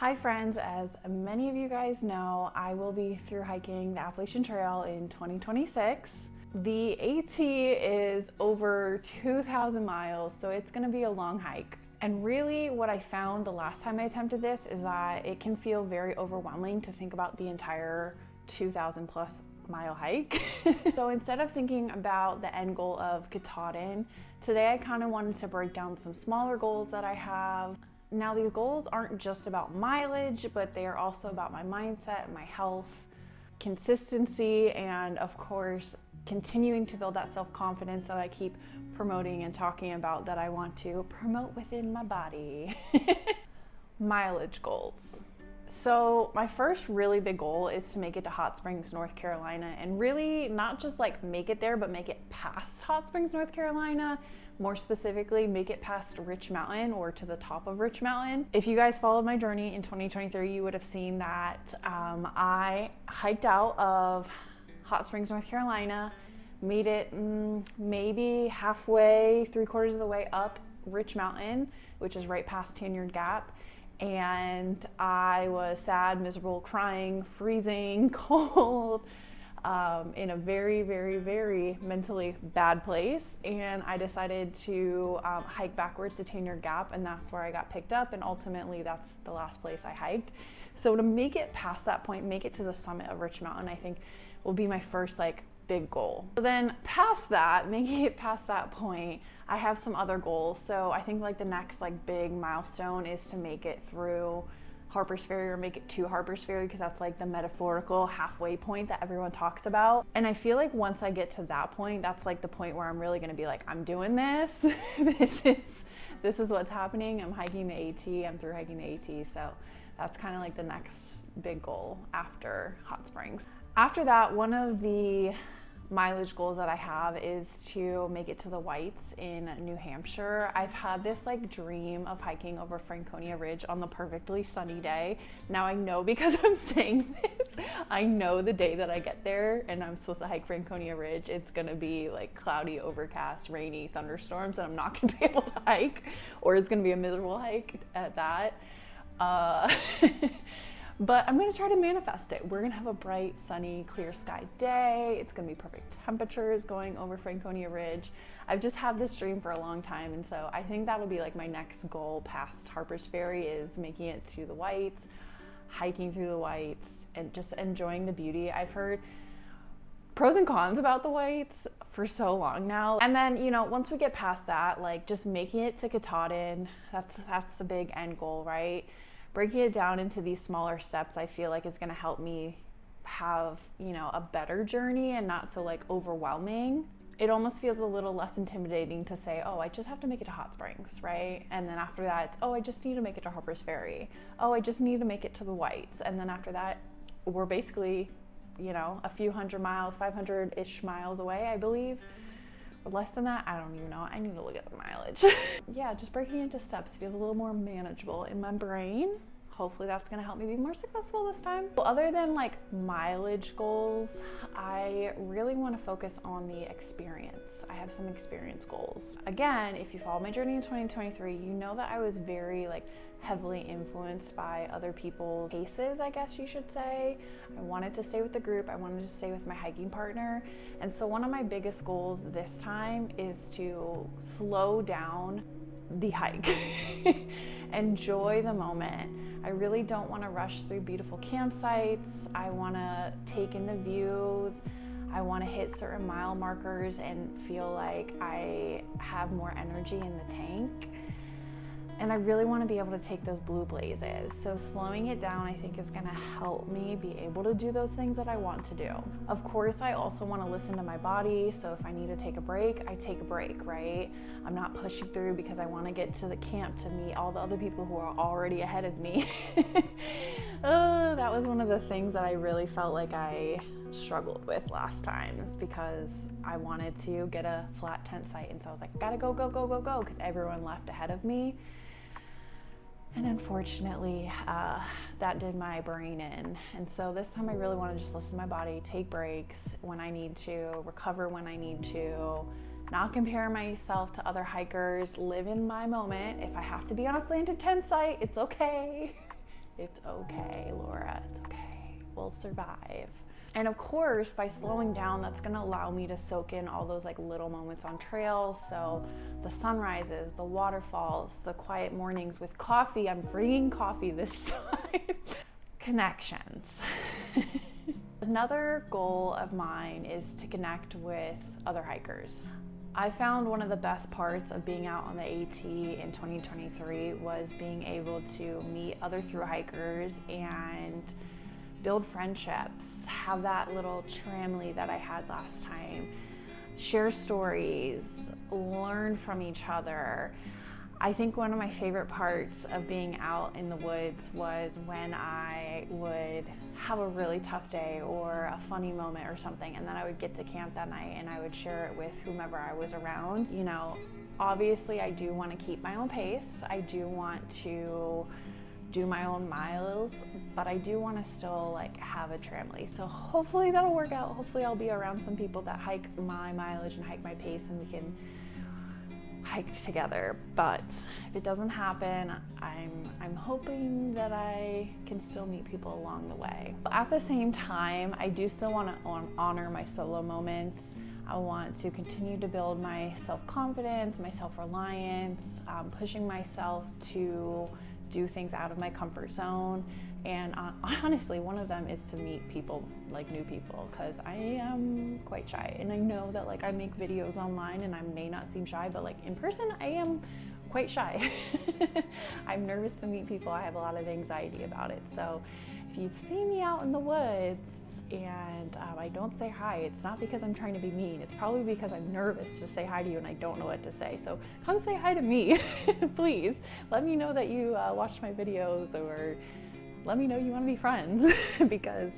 Hi friends, as many of you guys know, I will be through hiking the Appalachian Trail in 2026. The AT is over 2,000 miles, so it's gonna be a long hike. And really what I found the last time I attempted this is that it can feel very overwhelming to think about the entire 2,000 plus mile hike. So instead of thinking about the end goal of Katahdin, today I kind of wanted to break down some smaller goals that I have. Now these goals aren't just about mileage, but they are also about my mindset, my health, consistency, and of course, continuing to build that self-confidence that I keep promoting and talking about that I want to promote within my body. Mileage goals. So my first really big goal is to make it to Hot Springs, North Carolina, and really not just like make it there, but make it past Hot Springs, North Carolina. More specifically, make it past Rich Mountain or to the top of Rich Mountain. If you guys followed my journey in 2023, you would have seen that I hiked out of Hot Springs, North Carolina, made it maybe halfway, 3/4 of the way up Rich Mountain, which is right past Tanyard Gap. And I was sad, miserable, crying, freezing, cold, in a very, very, very mentally bad place. And I decided to hike backwards to Tanyard Gap, and that's where I got picked up, and ultimately that's the last place I hiked. So to make it past that point, make it to the summit of Rich Mountain, I think will be my first like big goal. So then past that, making it past that point, I have some other goals. So I think like the next like big milestone is to make it through Harper's Ferry, or make it to Harper's Ferry, because that's like the metaphorical halfway point that everyone talks about. And I feel like once I get to that point, that's like the point where I'm really gonna be like, I'm doing this. This is what's happening. I'm hiking the AT, I'm through hiking the AT. So that's kind of like the next big goal after Hot Springs. After that, one of the mileage goals that I have is to make it to the Whites in New Hampshire. I've had this like dream of hiking over Franconia Ridge on the perfectly sunny day. Now I know, because I'm saying this, I know the day that I get there and I'm supposed to hike Franconia Ridge, it's gonna be like cloudy, overcast, rainy, thunderstorms, and I'm not gonna be able to hike, or it's gonna be a miserable hike at that. But I'm gonna try to manifest it. We're gonna have a bright, sunny, clear sky day. It's gonna be perfect temperatures going over Franconia Ridge. I've just had this dream for a long time, and so I think that'll be like my next goal past Harper's Ferry, is making it to the Whites, hiking through the Whites, and just enjoying the beauty. I've heard pros and cons about the Whites for so long now. And then, you know, once we get past that, like just making it to Katahdin, that's the big end goal, right? Breaking it down into these smaller steps, I feel like is gonna help me have, you know, a better journey and not so like overwhelming. It almost feels a little less intimidating to say, oh, I just have to make it to Hot Springs, right? And then after that, oh, I just need to make it to Harper's Ferry. Oh, I just need to make it to the Whites. And then after that, we're basically, you know, a few hundred miles, 500-ish miles away, I believe. Or less than that, I don't even know. I need to look at the mileage. Yeah, just breaking into steps feels a little more manageable in my brain. Hopefully that's gonna help me be more successful this time. Well, other than like mileage goals, I really wanna focus on the experience. I have some experience goals. Again, if you follow my journey in 2023, you know that I was very like heavily influenced by other people's paces, I guess you should say. I wanted to stay with the group, I wanted to stay with my hiking partner. And so one of my biggest goals this time is to slow down the hike. Enjoy the moment. I really don't want to rush through beautiful campsites. I want to take in the views. I want to hit certain mile markers and feel like I have more energy in the tank. And I really want to be able to take those blue blazes. So slowing it down, I think, is going to help me be able to do those things that I want to do. Of course, I also want to listen to my body. So if I need to take a break, I take a break, right? I'm not pushing through because I want to get to the camp to meet all the other people who are already ahead of me. That was one of the things that I really felt like I struggled with last time, is because I wanted to get a flat tent site. And so I was like, gotta go, go, go, go, go, because everyone left ahead of me. And unfortunately, that did my brain in. And so this time I really want to just listen to my body, take breaks when I need to, recover when I need to, not compare myself to other hikers, live in my moment. If I have to be on a slanted tent site, it's okay. It's okay, Laura, it's okay. We'll survive. And of course, by slowing down, that's gonna allow me to soak in all those like little moments on trails. So the sunrises, the waterfalls, the quiet mornings with coffee. I'm bringing coffee this time. Connections. Another goal of mine is to connect with other hikers. I found one of the best parts of being out on the AT in 2023 was being able to meet other thru-hikers and build friendships, have that little tramily that I had last time, share stories, learn from each other. I think one of my favorite parts of being out in the woods was when I would have a really tough day or a funny moment or something, and then I would get to camp that night and I would share it with whomever I was around. You know, obviously I do want to keep my own pace. I do want to do my own miles, but I do want to still like have a tramily. So hopefully that'll work out. Hopefully I'll be around some people that hike my mileage and hike my pace, and we can hike together. But if it doesn't happen, I'm hoping that I can still meet people along the way. But at the same time, I do still want to honor my solo moments. I want to continue to build my self-confidence, my self-reliance, pushing myself to do things out of my comfort zone. And honestly, one of them is to meet people, like new people, because I am quite shy. And I know that like I make videos online and I may not seem shy, but like in person, I am quite shy. I'm nervous to meet people. I have a lot of anxiety about it. So if you see me out in the woods and I don't say hi, it's not because I'm trying to be mean. It's probably because I'm nervous to say hi to you and I don't know what to say. So come say hi to me, please. Let me know that you watched my videos, or let me know you want to be friends because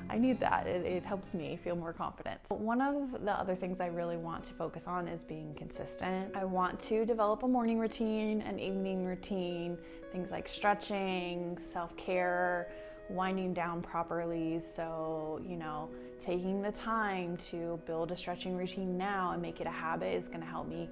I need that. It helps me feel more confident. One of the other things I really want to focus on is being consistent. I want to develop a morning routine, an evening routine, things like stretching, self-care, winding down properly. So, you know, taking the time to build a stretching routine now and make it a habit is going to help me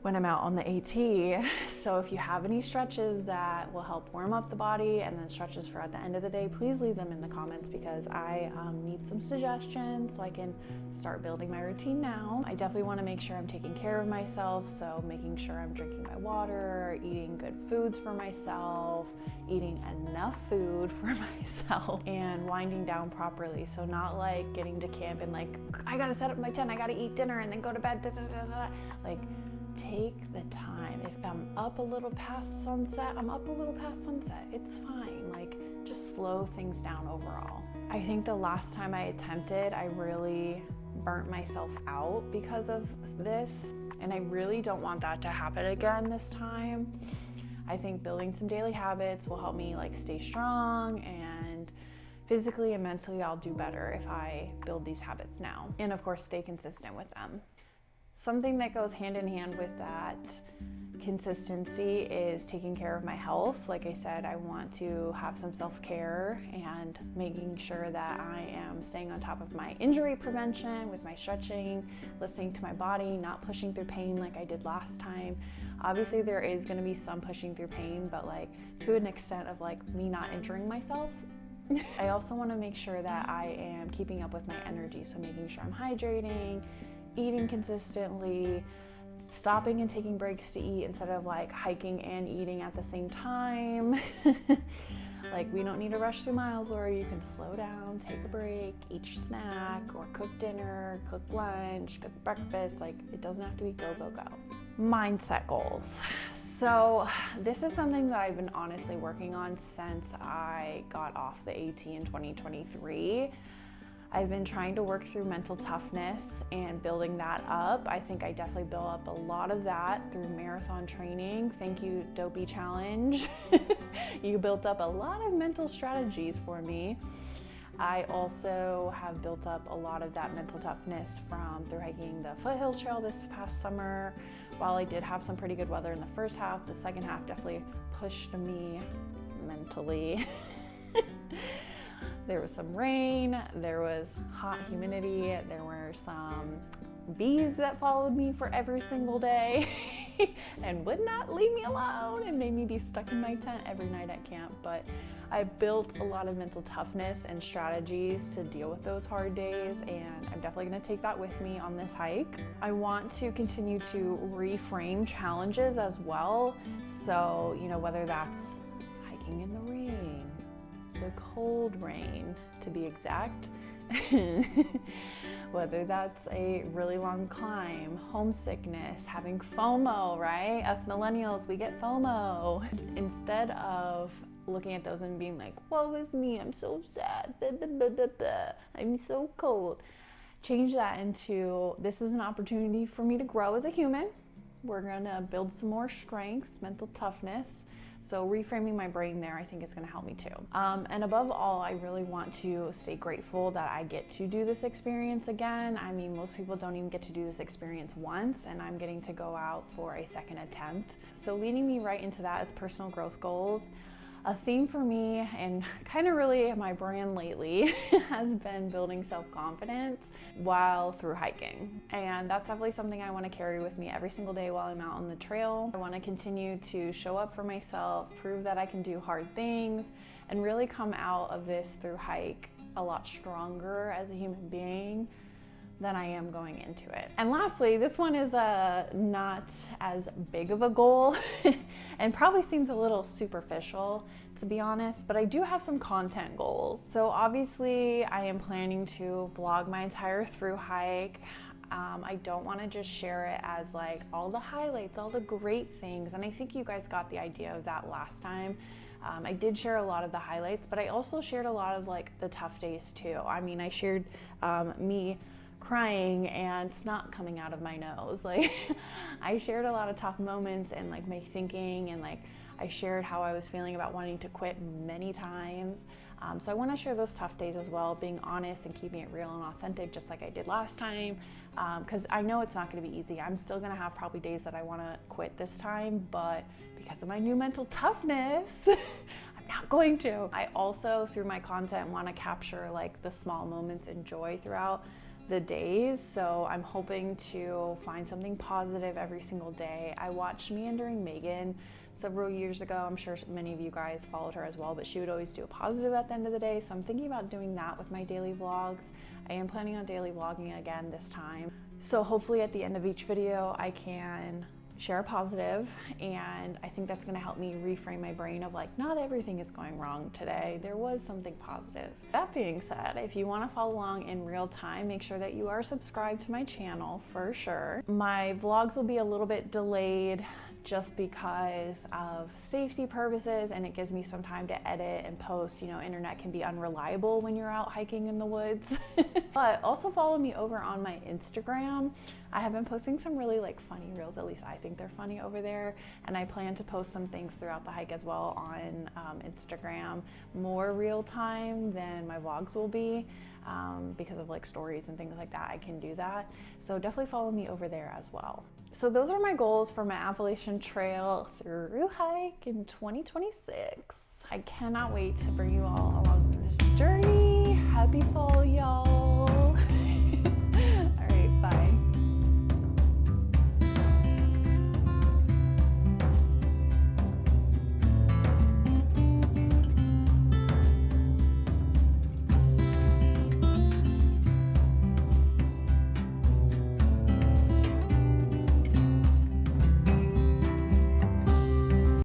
when I'm out on the AT. So if you have any stretches that will help warm up the body and then stretches for at the end of the day, please leave them in the comments because I need some suggestions so I can start building my routine now. I definitely want to make sure I'm taking care of myself, so making sure I'm drinking my water, eating good foods for myself, eating enough food for myself, and winding down properly. So not like getting to camp and like, I gotta set up my tent, I gotta eat dinner and then go to bed, like take the time. If I'm up a little past sunset, I'm up a little past sunset. It's fine. Like, just slow things down overall. I think the last time I attempted, I really burnt myself out because of this, and I really don't want that to happen again this time. I think building some daily habits will help me like stay strong, and physically and mentally I'll do better if I build these habits now, and of course stay consistent with them. Something that goes hand in hand with that consistency is taking care of my health. Like I said, I want to have some self-care and making sure that I am staying on top of my injury prevention with my stretching, listening to my body, not pushing through pain like I did last time. Obviously there is going to be some pushing through pain, but like to an extent of like me not injuring myself. I also want to make sure that I am keeping up with my energy, so making sure I'm hydrating, eating consistently, stopping and taking breaks to eat instead of like hiking and eating at the same time. Like, we don't need to rush through miles, or you can slow down, take a break, eat your snack, or cook dinner, cook lunch, cook breakfast. Like, it doesn't have to be go, go, go. Mindset goals. So this is something that I've been honestly working on since I got off the AT in 2023. I've been trying to work through mental toughness and building that up. I think I definitely built up a lot of that through marathon training. Thank you, Dopey Challenge. You built up a lot of mental strategies for me. I also have built up a lot of that mental toughness from through hiking the Foothills Trail this past summer. While I did have some pretty good weather in the first half, the second half definitely pushed me mentally. There was some rain, there was hot humidity, there were some bees that followed me for every single day and would not leave me alone and made me be stuck in my tent every night at camp. But I built a lot of mental toughness and strategies to deal with those hard days, and I'm definitely gonna take that with me on this hike. I want to continue to reframe challenges as well. So, you know, whether that's hiking in the rain, the cold rain to be exact, whether that's a really long climb, homesickness, having FOMO, right? Us millennials, we get FOMO. Instead of looking at those and being like, woe is me, I'm so sad, blah, blah, blah, blah, blah. I'm so cold. Change that into, this is an opportunity for me to grow as a human. We're gonna build some more strength, mental toughness. So reframing my brain there, I think, is gonna help me too. And above all, I really want to stay grateful that I get to do this experience again. I mean, most people don't even get to do this experience once, and I'm getting to go out for a second attempt. So leading me right into that is personal growth goals. A theme for me, and kind of really my brand lately, has been building self-confidence while through hiking. And that's definitely something I want to carry with me every single day while I'm out on the trail. I want to continue to show up for myself, prove that I can do hard things, and really come out of this through hike a lot stronger as a human being than I am going into it. And lastly, this one is not as big of a goal and probably seems a little superficial, to be honest, but I do have some content goals. So obviously I am planning to vlog my entire through hike. I don't want to just share it as like all the highlights, all the great things, and I think you guys got the idea of that last time. I did share a lot of the highlights, but I also shared a lot of like the tough days too. I mean, I shared me crying and snot coming out of my nose. Like, I shared a lot of tough moments and like my thinking, and like I shared how I was feeling about wanting to quit many times. So I want to share those tough days as well, being honest and keeping it real and authentic, just like I did last time, because I know it's not going to be easy. I'm still going to have probably days that I want to quit this time, but because of my new mental toughness, I'm not going to. I also, through my content, want to capture like the small moments and joy throughout the days. So I'm hoping to find something positive every single day. I watched Meandering Megan several years ago. I'm sure many of you guys followed her as well, but she would always do a positive at the end of the day. So I'm thinking about doing that with my daily vlogs. I am planning on daily vlogging again this time. So hopefully at the end of each video, I can share a positive, and I think that's going to help me reframe my brain of like, not everything is going wrong today. There was something positive. That being said, if you want to follow along in real time, make sure that you are subscribed to my channel for sure. My vlogs will be a little bit delayed just because of safety purposes, and it gives me some time to edit and post. You know, internet can be unreliable when you're out hiking in the woods. But also follow me over on my Instagram. I have been posting some really like funny reels, at least I think they're funny over there, and I plan to post some things throughout the hike as well on Instagram, more real time than my vlogs will be, because of like stories and things like that. I can do that, so definitely follow me over there as well. So those are my goals for my Appalachian Trail through hike in 2026. I cannot wait to bring you all along this journey. Happy fall, y'all.